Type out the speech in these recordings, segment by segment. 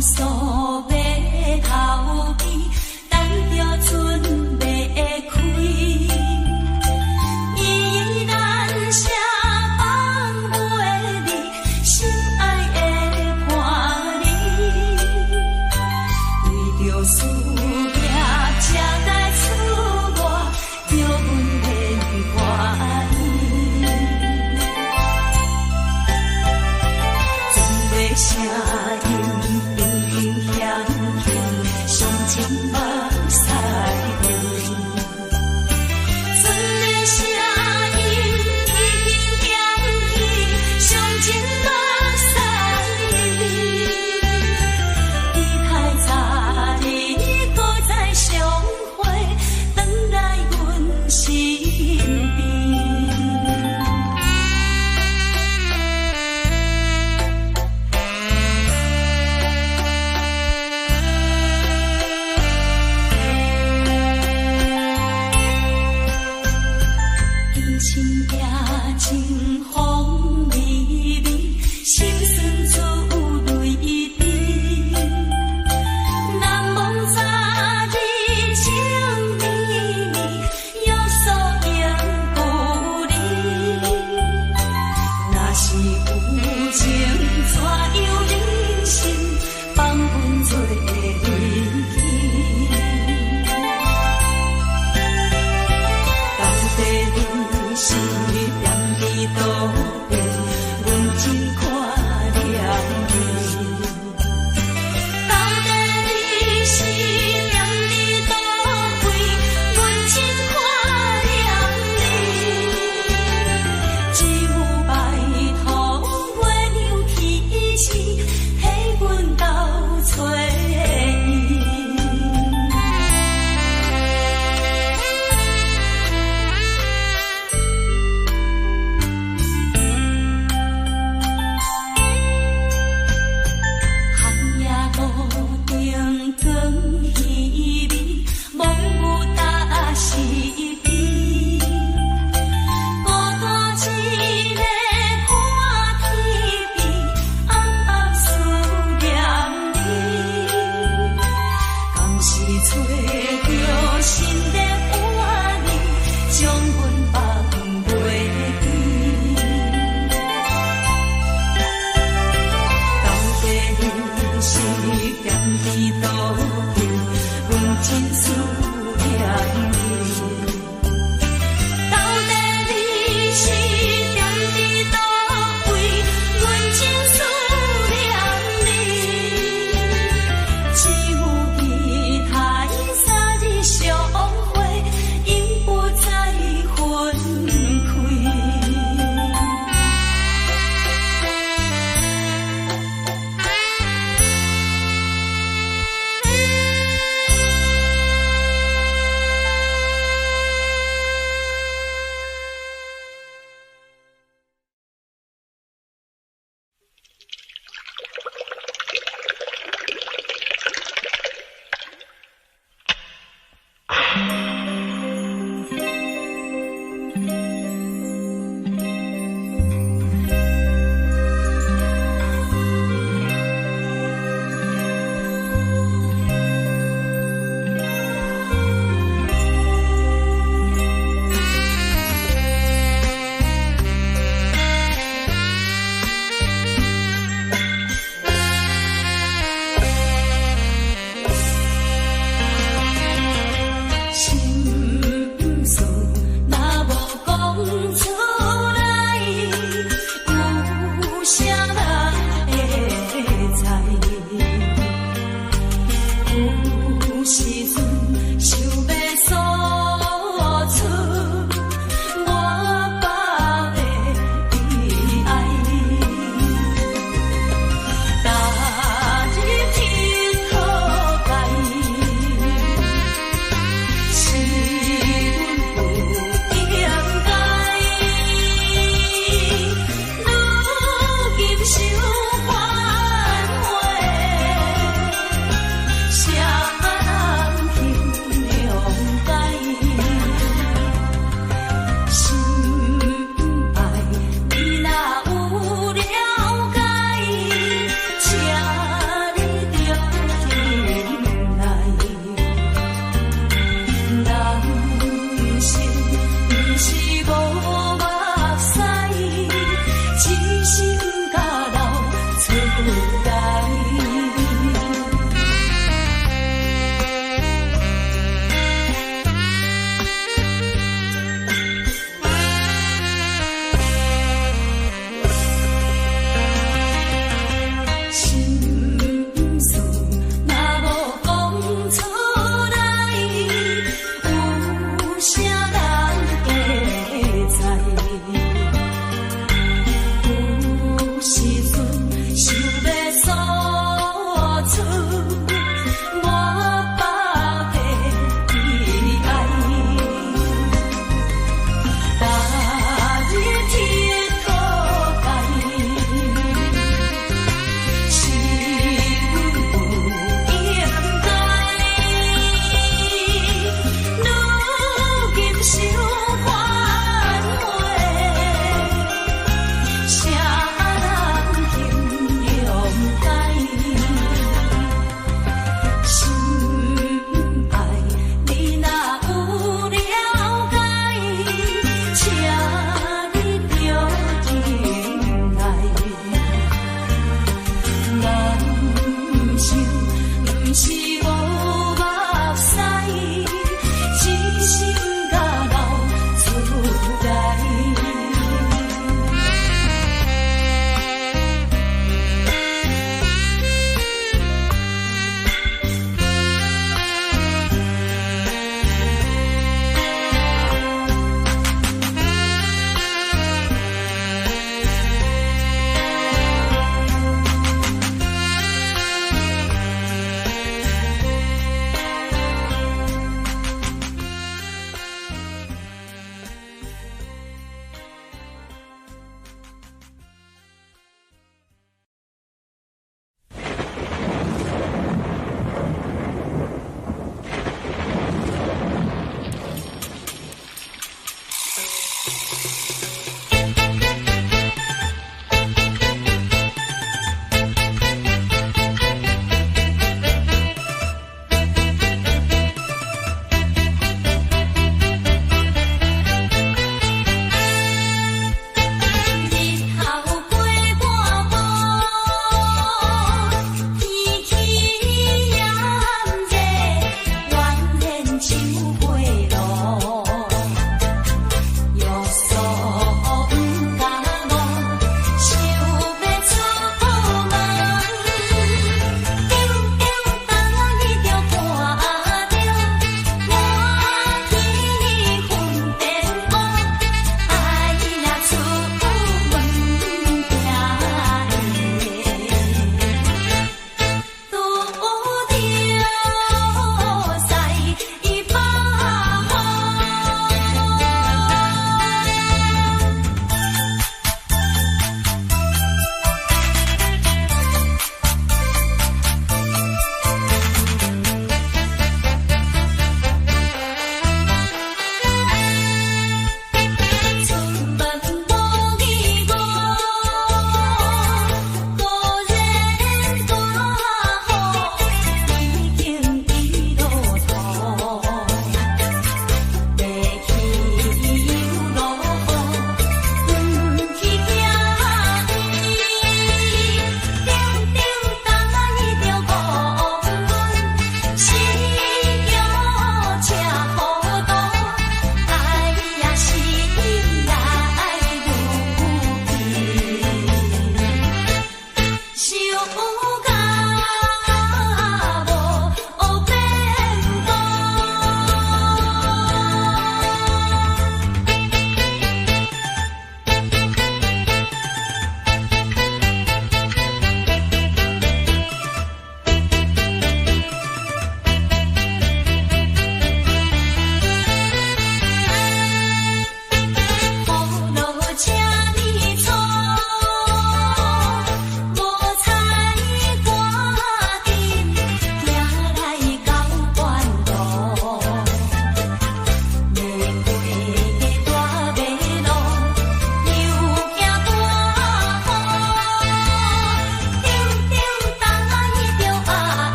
诉要头边，等着船要开。依然写放袂离，心爱的伴侣，为着事业才来厝外，叫阮免怀疑。总袂声音频频响起，伤情目屎泪。船的声音已经响起，伤情目屎泪。期待早日搁再相会，回来阮身边。天星也清风微微，心酸出泪滴。难忘昨日情绵绵，约束永故里。若是有情，怎样忍心放阮做离去？到底你是踮伫倒边，阮真看了你。到底你是踮伫倒位，阮真看了你。只有拜托月亮起时，替阮斗找伊。寒夜路顶光稀微，蒙有大是悲。孤单一个看天边，暗暗思念你。敢是找着新的伴侣，将阮放袂记？到底你是踮伫倒边，阮真思念你。到底你是踮伫倒位，阮真思念你。只有期待早日相会，永不再分开。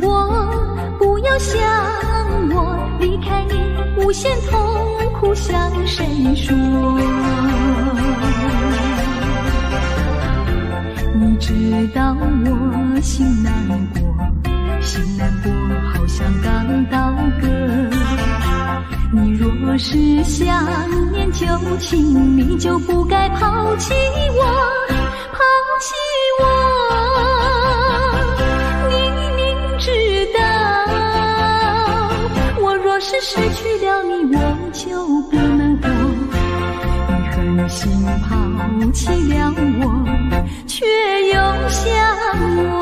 我，不要想我，离开你无限痛苦向谁说？你知道我心难过，心难过好像刚到歌。你若是想念旧情，你就不该抛弃我，抛弃我。你明知道，我若是失去了你，我就不能活。你狠心抛弃了我，却又想我。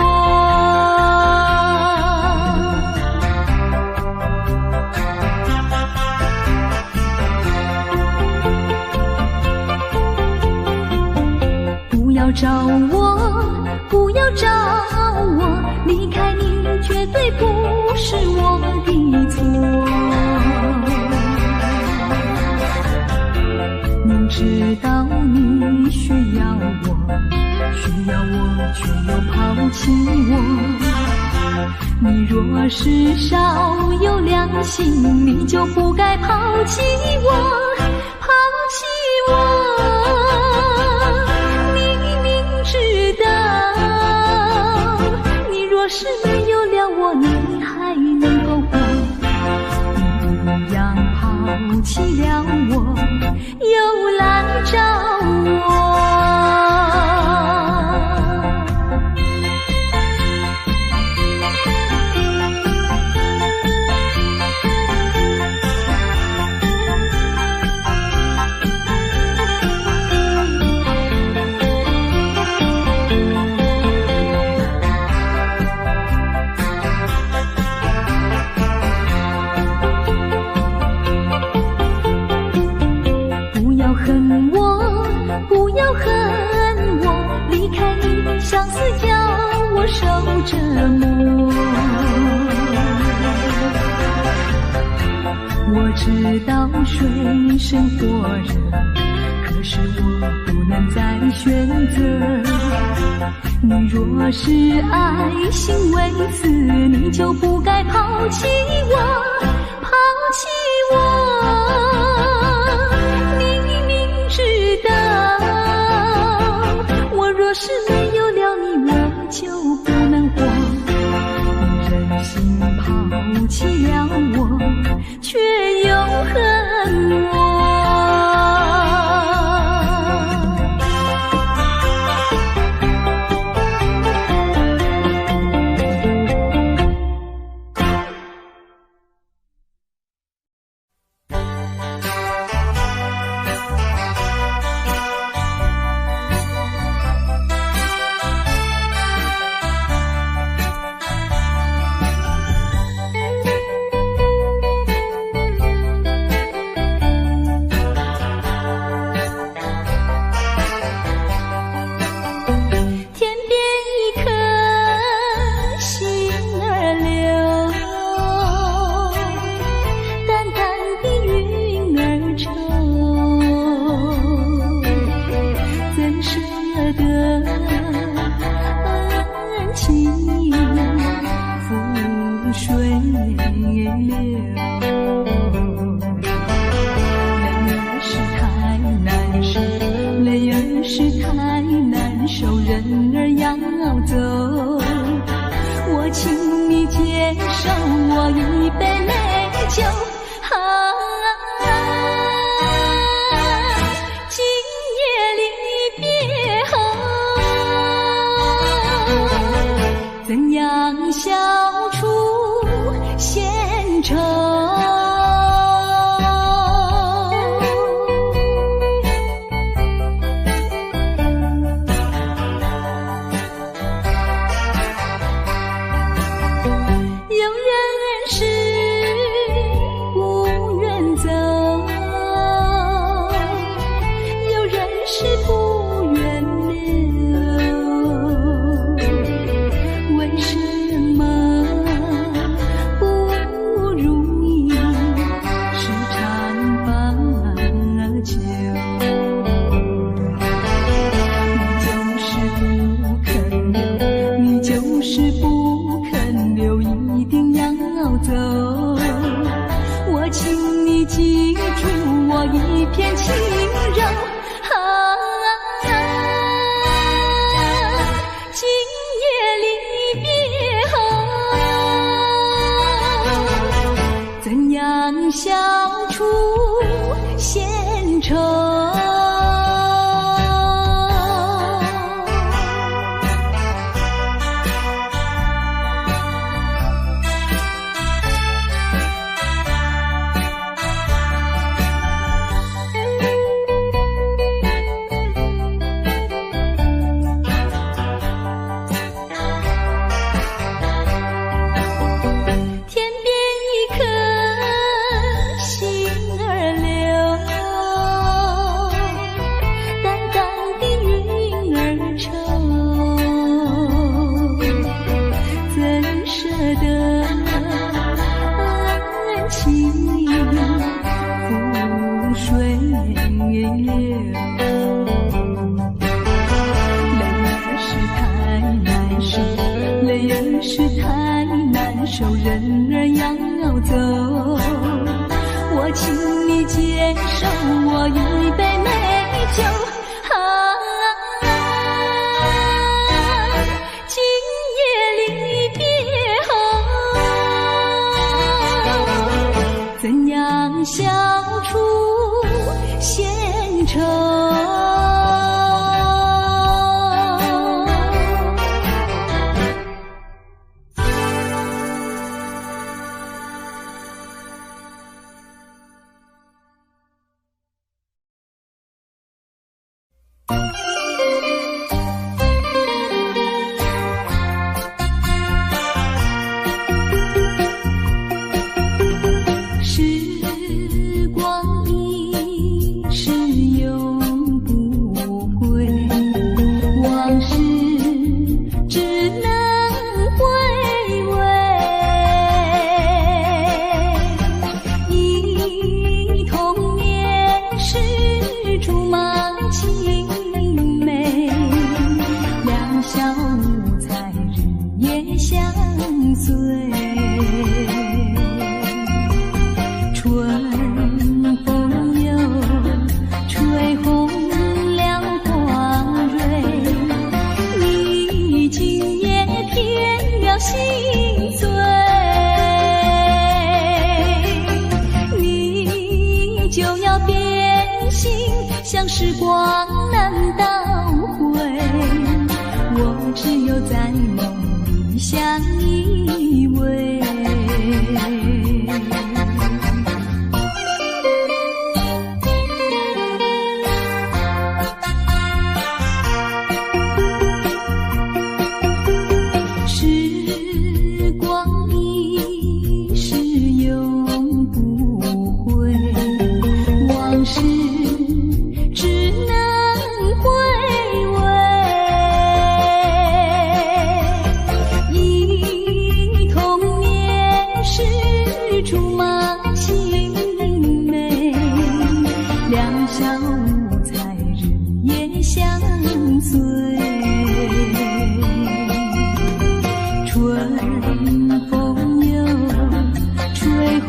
不要找我，不要找我，离开你绝对不是我的错。明知道你需要我，却又抛弃我。你若是少有良心，你就不该抛弃我，抛弃我。是没有了我，你还能够活？你一样抛弃了我，又来找我。相思叫我受折磨，我知道水深火热，可是我不能再选择。你若是爱心为此，你就不该抛弃我，抛弃我。你明知道，我若是没有了你，我就不能活。你忍心抛弃了我，却又恨我。我一片轻柔。今夜离别后，怎样消除闲愁？人儿要走，我请你接受我一杯美酒。今夜离别后，怎样消除闲愁？像时光难倒回，我只有在梦里相依偎。时光一逝永不回，往事只能回味，忆童年时竹马青梅，两小无猜日夜相随，春风又吹红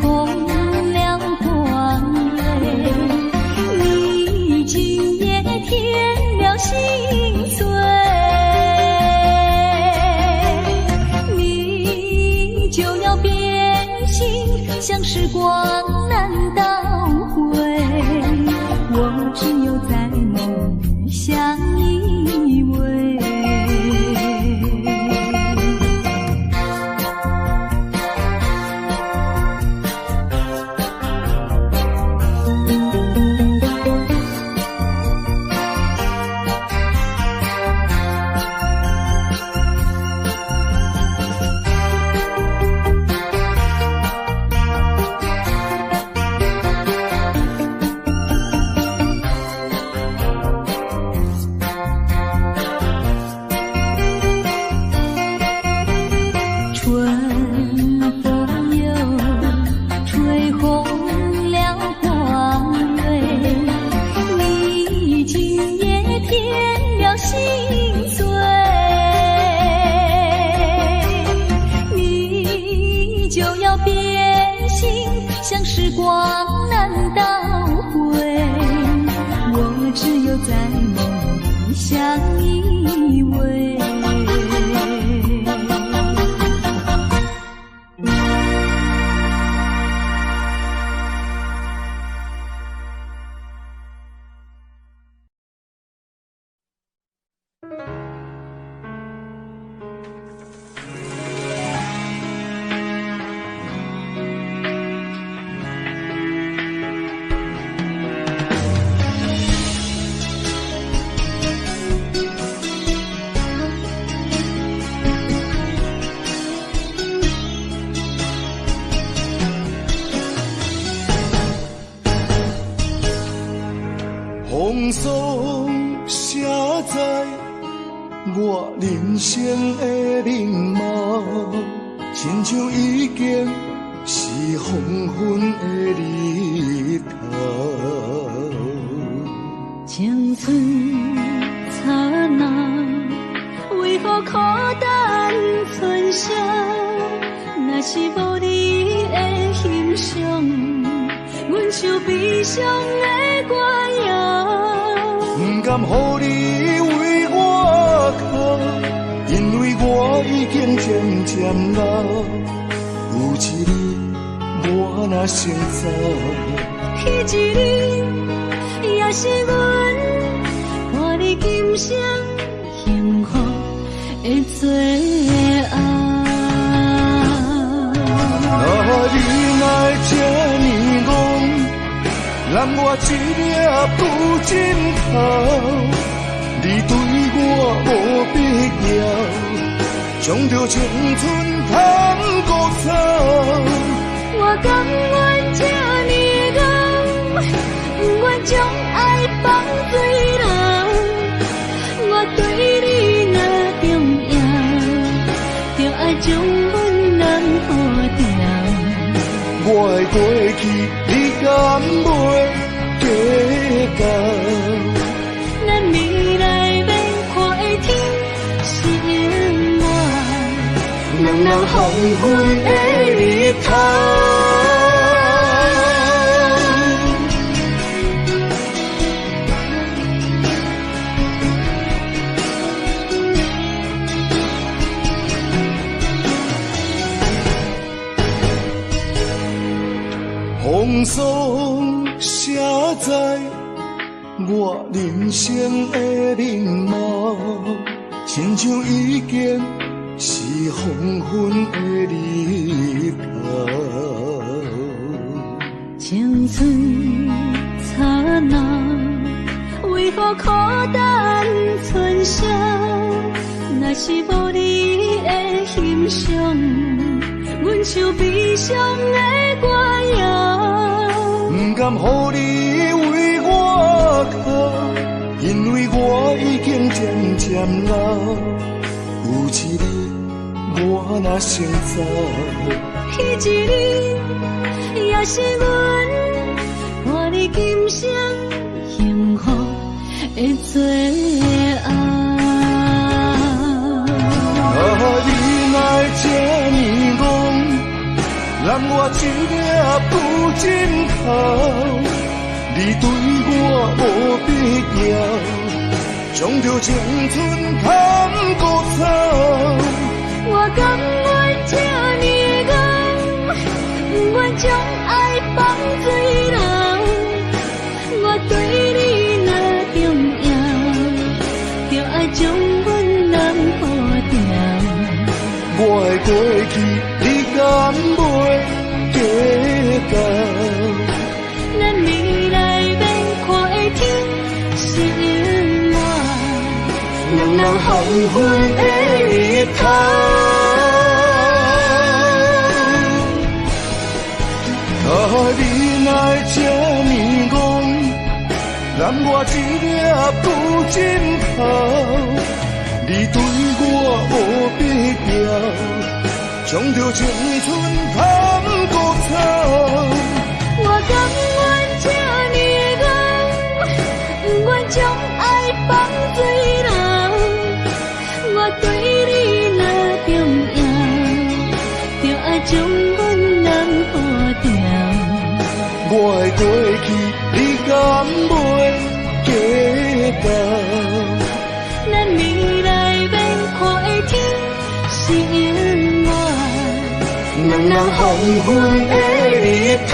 了光蕊，你今夜添了心碎，你就要变心，像时光难倒回，我只有在梦里相依偎。情像时光难倒回，我只有在梦里相依偎。风霜写在我人生的面貌，亲像已经是黄昏的日头。青春刹那，为何孤单存剩？若是无你的欣赏，阮就悲伤的歌谣。不甘予你为我哭，因为我已经渐渐老。有一日我若先走，彼一日也是阮看你今生幸福的最后。你来这呢讲，揽我一粒不尽头，你对我无必要，将着青春通孤走。我甘愿这呢讲，不愿将爱放水流。我对你若重要，就爱将阮人付掉。我的过去，你敢袂计较？咱未来要看的天是我，人人黄昏的日头。风霜写在我人生的面貌，亲像已经是黄昏的日头。青春刹那，为何孤单存剩？若是无你的欣赏，阮就悲伤的歌谣。不甘予你为我哭，因为我已经渐渐老。有一日我若先走，彼一日也是阮看你今生幸福的最后。你来这呢讲，揽我一粒不尽头，你对我无必要，将着青春通孤走。我甘愿这呢讲，不愿将爱放水流。我对你若重要，就爱将阮人付掉。我的过去，你敢袂计较？咱未来要看的天是我，人人黄昏的日头。你来这呢讲，揽我一粒不尽头，你对我无必要，将着青春通孤走。我甘愿这呢讲，不愿将爱放水流。我对你若重要，就爱将阮人付掉。我的过去，你敢袂记得？咱未来免看的天是永远，人人黄昏的日头。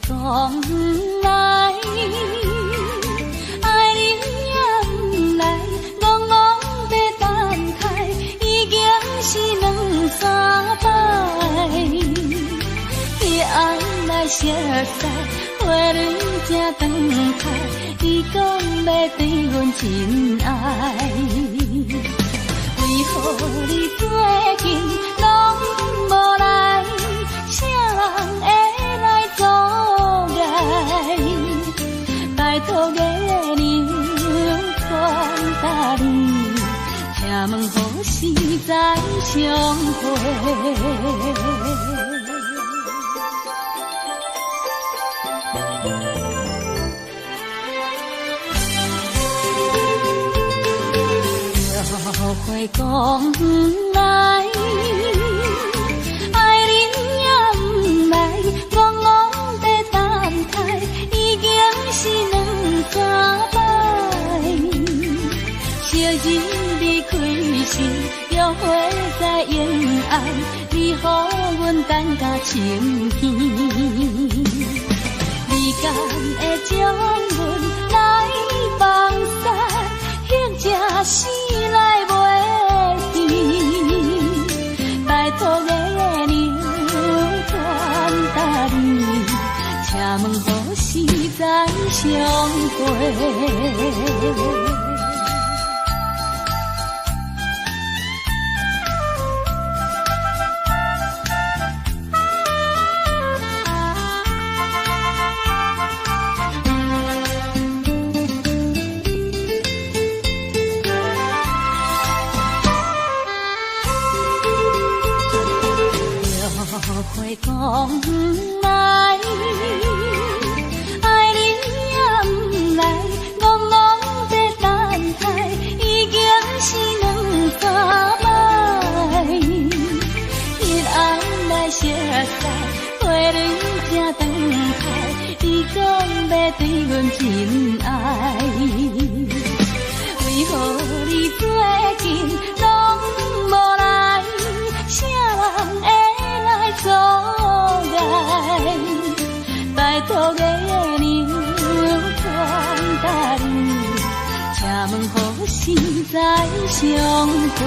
讲来，爱你也不来，戆戆在等待，已经是两三摆。你爱来熟悉，花蕊正等开，你讲要对阮真爱，为何你最近拢无来？啥人会来阻碍？拜托月亮传达你，请问何时再相会？后悔讲来，爱你也不来，戆戆在等待，已经是两三摆。昔日离开时，约会在沿岸，你予阮等甲清天。你敢会将阮来放散，或者是来袂记？拜托月亮传达你，请问何时再相会？会讲来，爱你也不来，戆戆在等待，已经是两三摆。因爱来熟悉，花蕊正等开，你讲要对阮真爱，为何你最近拢无来？啥人会来阻碍？拜托月亮传达你，请问何时再相会？